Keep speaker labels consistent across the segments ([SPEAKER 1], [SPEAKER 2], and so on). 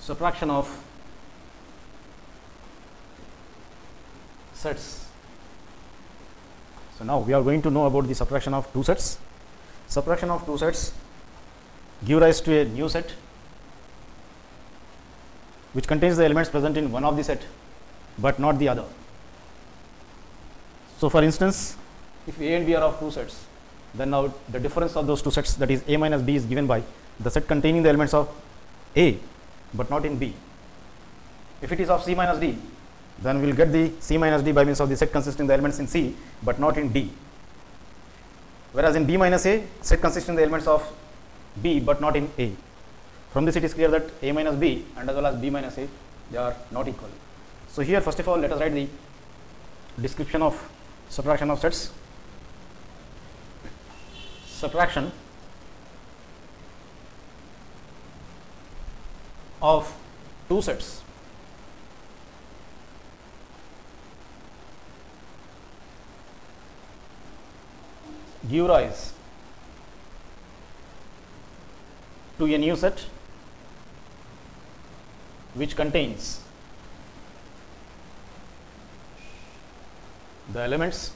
[SPEAKER 1] subtraction of sets. So now we are going to know about the subtraction of two sets. Subtraction of two sets give rise to a new set which contains the elements present in one of the set but not the other. So for instance, if A and B are of two sets, then now the difference of those two sets, that is A minus B, is given by the set containing the elements of A but not in B. If it is of C minus D, then we will get the C minus D by means of the set consisting the elements in C but not in D. Whereas in B minus A, set consisting the elements of B but not in A. From this it is clear that A minus B and as well as B minus A, they are not equal. So here first of all let us write the description of subtraction of sets. Subtraction of two sets give rise to a new set which contains the elements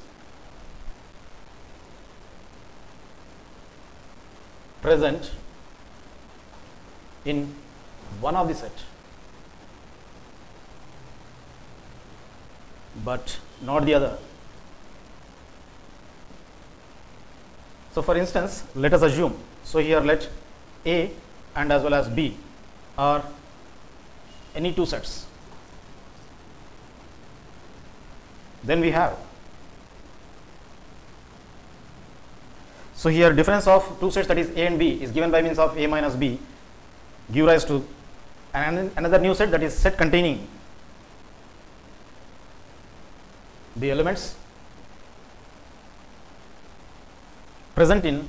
[SPEAKER 1] present in one of the set but not the other. So for instance, let us assume, so here let A and as well as B are any two sets. Then we have, so here difference of two sets, that is A and B, is given by means of A minus B, give rise to another new set, that is set containing the elements present in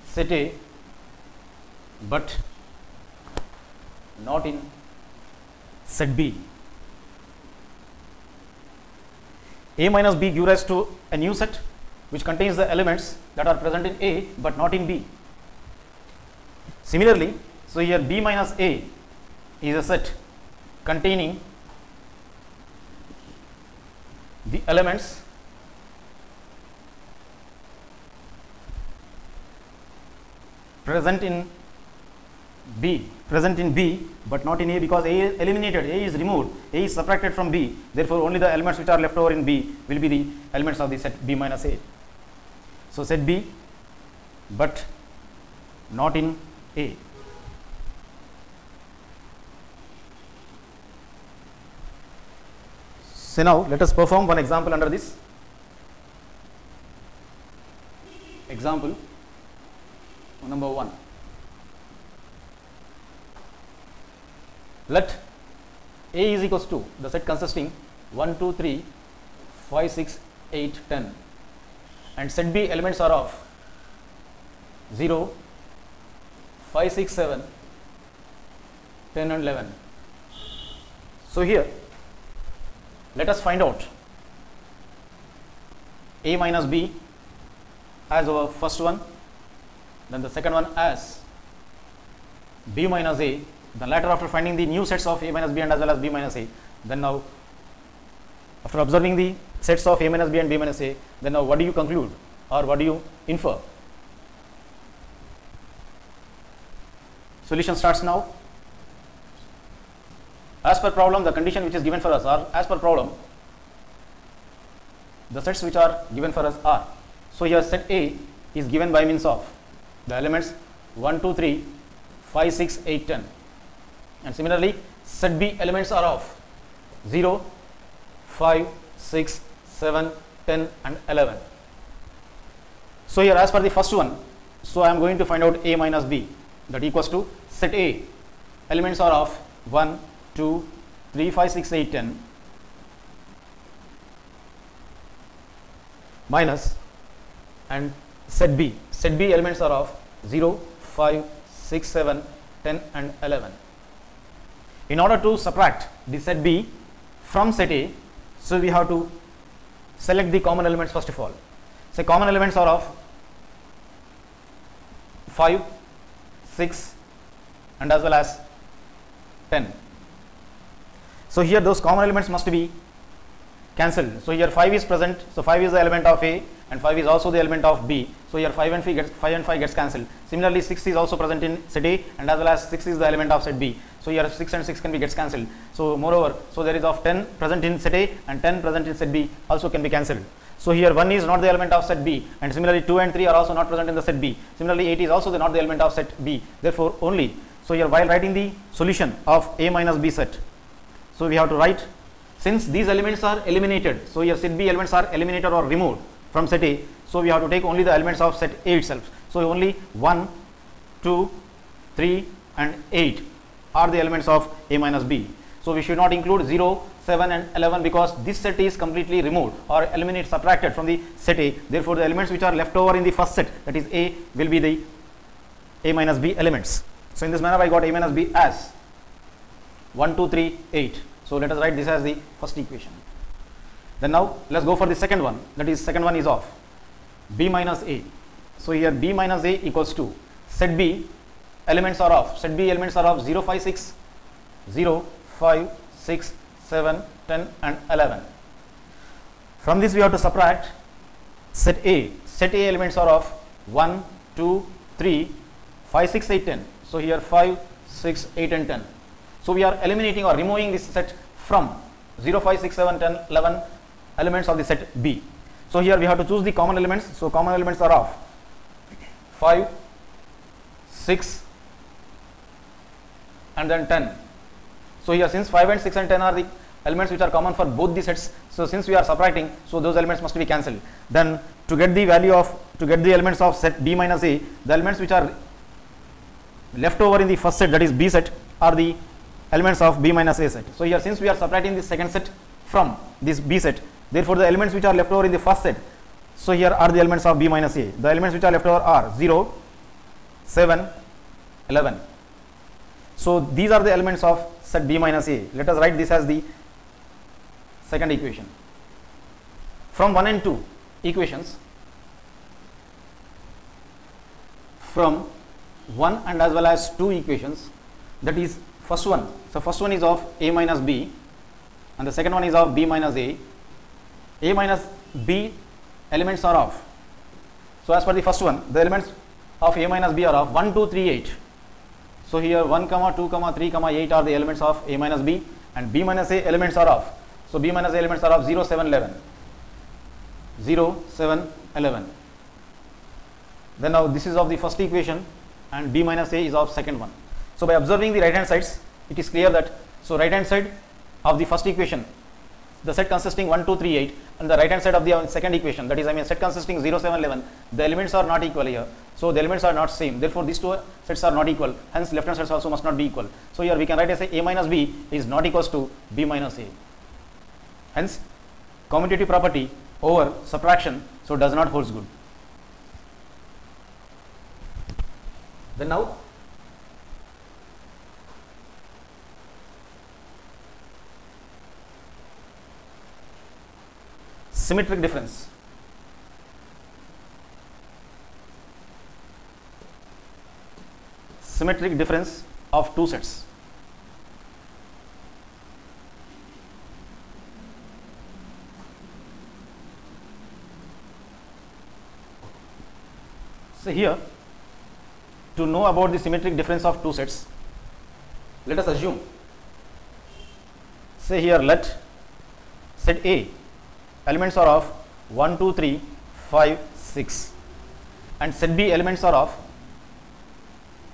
[SPEAKER 1] set A but not in set B. A minus B give rise to a new set which contains the elements that are present in A but not in B. Similarly, so here B minus A is a set containing the elements present in B but not in A, because A is eliminated, A is removed, A is subtracted from B, therefore only the elements which are left over in B will be the elements of the set B minus A. So set B but not in A. So now let us perform one example under this. Example number 1. Let A is equals to the set consisting 1, 2, 3, 5, 6, 8, 10 and set B elements are of 0, 5, 6, 7, 10 and 11. So here let us find out A minus B as our first one, then the second one as B minus A, then later after finding the new sets of A minus B and as well as B minus A, then now after observing the sets of A minus B and B minus A, then now what do you conclude or what do you infer? Solution starts now. As per problem, the condition which is given for us, or as per problem, the sets which are given for us are, so here set A is given by means of the elements 1, 2, 3, 5, 6, 8, 10 and similarly set B elements are of 0, 5, 6, 7, 10 and 11. So here as per the first one, so I am going to find out A minus B, that equals to set A elements are of 1, 2, 3, 5, 6, 8, 10 minus and set B elements are of 0, 5, 6, 7, 10 and 11. In order to subtract the set B from set A, so we have to select the common elements first of all. So common elements are of 5, 6, and as well as 10. So here those common elements must be cancelled. So here 5 is present, so 5 is the element of A and 5 is also the element of B. So here 5 and 5 gets cancelled. Similarly 6 is also present in set A and as well as 6 is the element of set B. So here 6 and 6 can be gets cancelled. So moreover, so there is of 10 present in set A and 10 present in set B also can be cancelled. So here 1 is not the element of set B, and similarly 2 and 3 are also not present in the set B. Similarly 8 is also not the element of set B. Therefore only, so here while writing the solution of A minus B set, so we have to write, since these elements are eliminated, so here set B elements are eliminated or removed from set A, so we have to take only the elements of set A itself. So only 1, 2, 3 and 8 are the elements of A minus B. So we should not include 0, 7 and 11 because this set is completely removed or eliminated, subtracted from the set A. Therefore the elements which are left over in the first set, that is A, will be the A minus B elements. So in this manner I got A minus B as 1, 2, 3, 8. So let us write this as the first equation. Then now let us go for the second one, that is second one is of B minus A. So here B minus A equals to set B elements are of, set B elements are of 0, 5, 6, 0, 5, 6, 7, 10 and 11. From this we have to subtract set A. Set A elements are of 1, 2, 3, 5, 6, 8, 10. So here 5, 6, 8 and 10. So we are eliminating or removing this set from 0, 5, 6, 7, 10, 11 elements of the set B. So here we have to choose the common elements. So common elements are of 5, 6 and then 10. So here since 5 and 6 and 10 are the elements which are common for both the sets, so since we are subtracting, so those elements must be cancelled. Then to get the value of, to get the elements of set B minus A, the elements which are left over in the first set, that is B set, are the elements of B minus A set. So here since we are subtracting the second set from this B set, therefore the elements which are left over in the first set, so here are the elements of B minus A. The elements which are left over are 0, 7, 11. So these are the elements of set B minus A. Let us write this as the second equation. From 1 and 2 equations, from 1 and as well as 2 equations, that is first one. So first one is of A minus B and the second one is of B minus A. A minus B elements are of, so as per the first one, the elements of A minus B are of 1, 2, 3, 8. So here 1, 2, 3, 8 are the elements of A minus B, and B minus A elements are of, so B minus A elements are of 0, 7, 11. 0, 7, 11. Then now this is of the first equation and B minus A is of second one. So by observing the right hand sides, it is clear that, so right hand side of the first equation, the set consisting 1, 2, 3, 8, and the right hand side of the second equation, that is set consisting 0, 7, 11, the elements are not equal here. So the elements are not same, therefore these two sets are not equal, hence left hand sides also must not be equal. So here we can write as A minus B is not equals to B minus A. Hence commutative property over subtraction, so does not holds good. Then now symmetric difference. Symmetric difference of two sets. So here, to know about the symmetric difference of two sets, let us assume, say here let set A elements are of 1, 2, 3, 5, 6 and set B elements are of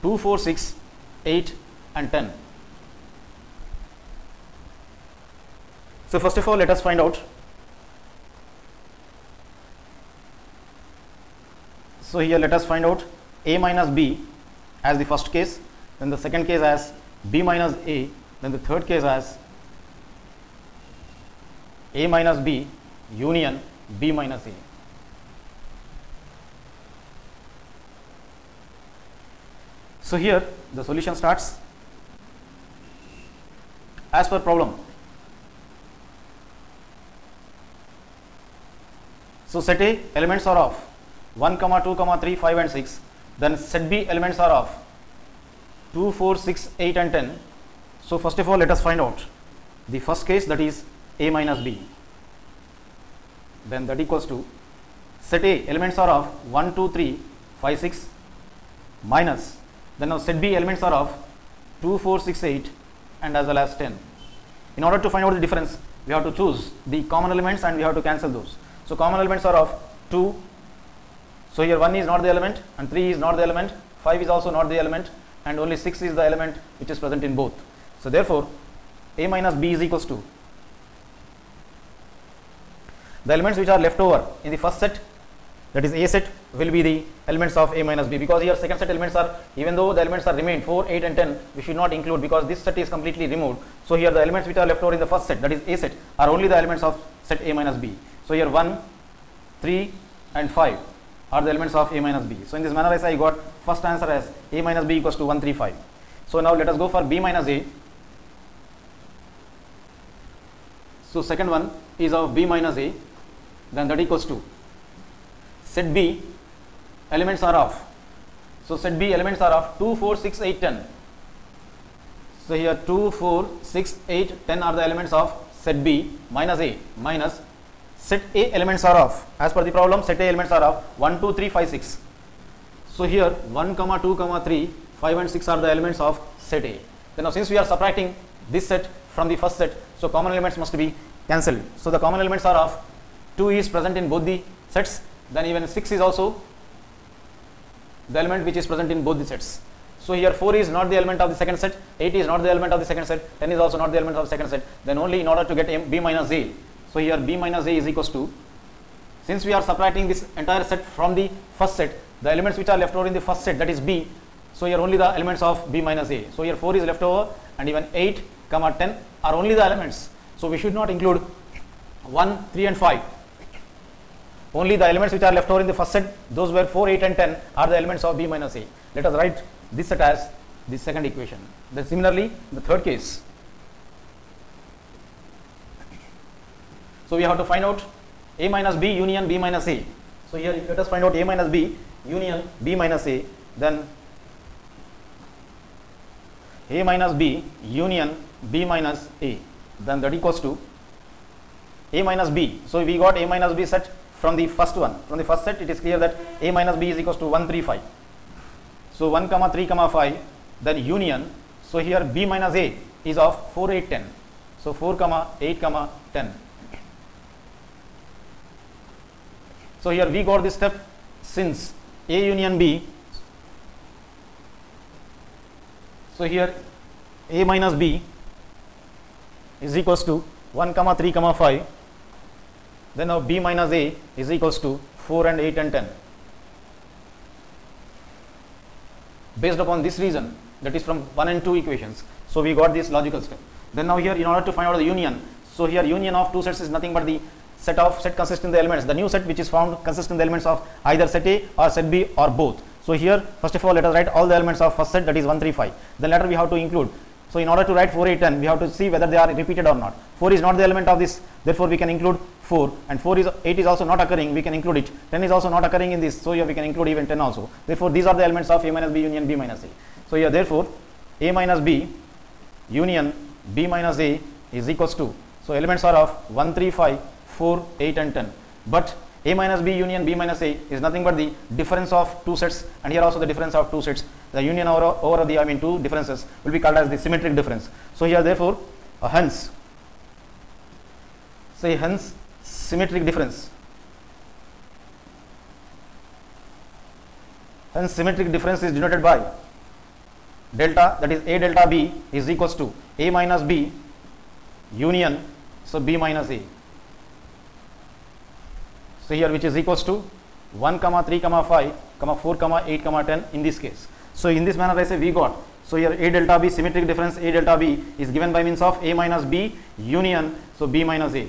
[SPEAKER 1] 2, 4, 6, 8 and 10. So first of all let us find out. So here let us find out A minus B as the first case, then the second case as B minus A, then the third case as A minus B union B minus A. So here the solution starts as per problem. So set A elements are of 1, 2, 3, 5 and 6, then set B elements are of 2, 4, 6, 8 and 10. So first of all, let us find out the first case, that is A minus B. Then that equals to set A elements are of 1, 2, 3, 5, 6 minus, then now set B elements are of 2, 4, 6, 8 and as well as 10. In order to find out the difference, we have to choose the common elements and we have to cancel those. So common elements are of 2. So here 1 is not the element and 3 is not the element, 5 is also not the element, and only 6 is the element which is present in both. So therefore, A minus B is equals to the elements which are left over in the first set, that is A set, will be the elements of A minus B, because here second set elements are, even though the elements are remained 4, 8 and 10, we should not include because this set is completely removed. So here the elements which are left over in the first set, that is A set, are only the elements of set A minus B. So here 1, 3 and 5 are the elements of A minus B. So in this manner I got first answer as A minus B equals to 1, 3, 5. So now let us go for B minus A. So second one is of B minus A, then that equals to set B elements are of, so set B elements are of 2, 4, 6, 8, 10. So here 2, 4, 6, 8, 10 are the elements of set B minus A, minus set A elements are of, as per the problem, set A elements are of 1, 2, 3, 5, 6. So here 1, 2, 3, 5 and 6 are the elements of set A. Then now since we are subtracting this set from the first set, so common elements must be cancelled. So the common elements are of 2 is present in both the sets, then even 6 is also the element which is present in both the sets. So here 4 is not the element of the second set, 8 is not the element of the second set, 10 is also not the element of the second set. Then only in order to get B minus A, so here B minus A is equals to, since we are subtracting this entire set from the first set, the elements which are left over in the first set, that is B, so here only the elements of B minus A. So here 4 is left over and even 8, 10 are only the elements. So we should not include 1, 3 and 5. Only the elements which are left over in the first set, those were 4, 8 and 10 are the elements of B minus A. Let us write this set as the second equation. Then similarly, the third case. So we have to find out A minus B union B minus A. So here let us find out A minus B union B minus A. Then A minus B union B minus A. Then that equals to A minus B. So we got A minus B set from the first one. From the first set, it is clear that A minus B is equals to 1, 3, 5. So 1, 3, 5, then union. So here B minus A is of 4, 8, 10. So 4, 8, 10. So here we got this step, since A union B. So here A minus B is equals to 1, 3, 5. Then now B minus A is equals to 4 and 8 and 10. Based upon this reason, that is from 1 and 2 equations, so we got this logical step. Then now here in order to find out the union, so here union of two sets is nothing but the set consists in the elements. The new set which is found consists in the elements of either set A or set B or both. So here first of all let us write all the elements of first set, that is 1, 3, 5. Then later we have to include. So in order to write 4, 8, 10, we have to see whether they are repeated or not. 4 is not the element of this, therefore we can include 4, and 8 is also not occurring, we can include it. 10 is also not occurring in this, so here we can include even 10 also. Therefore these are the elements of A minus B union B minus A. So here therefore A minus B union B minus A is equals to, so elements are of 1, 3, 5, 4, 8 and 10. But A minus B union B minus A is nothing but the difference of two sets, and here also the difference of two sets. The union over the two differences will be called as the symmetric difference. So here therefore hence symmetric difference. Hence symmetric difference is denoted by delta, that is A delta B is equals to A minus B union, so B minus A. So here which is equals to 1, 3, 5, 4, 8, 10 in this case. So in this manner I say we got. So here A delta B symmetric difference A delta B is given by means of A minus B union, so B minus A.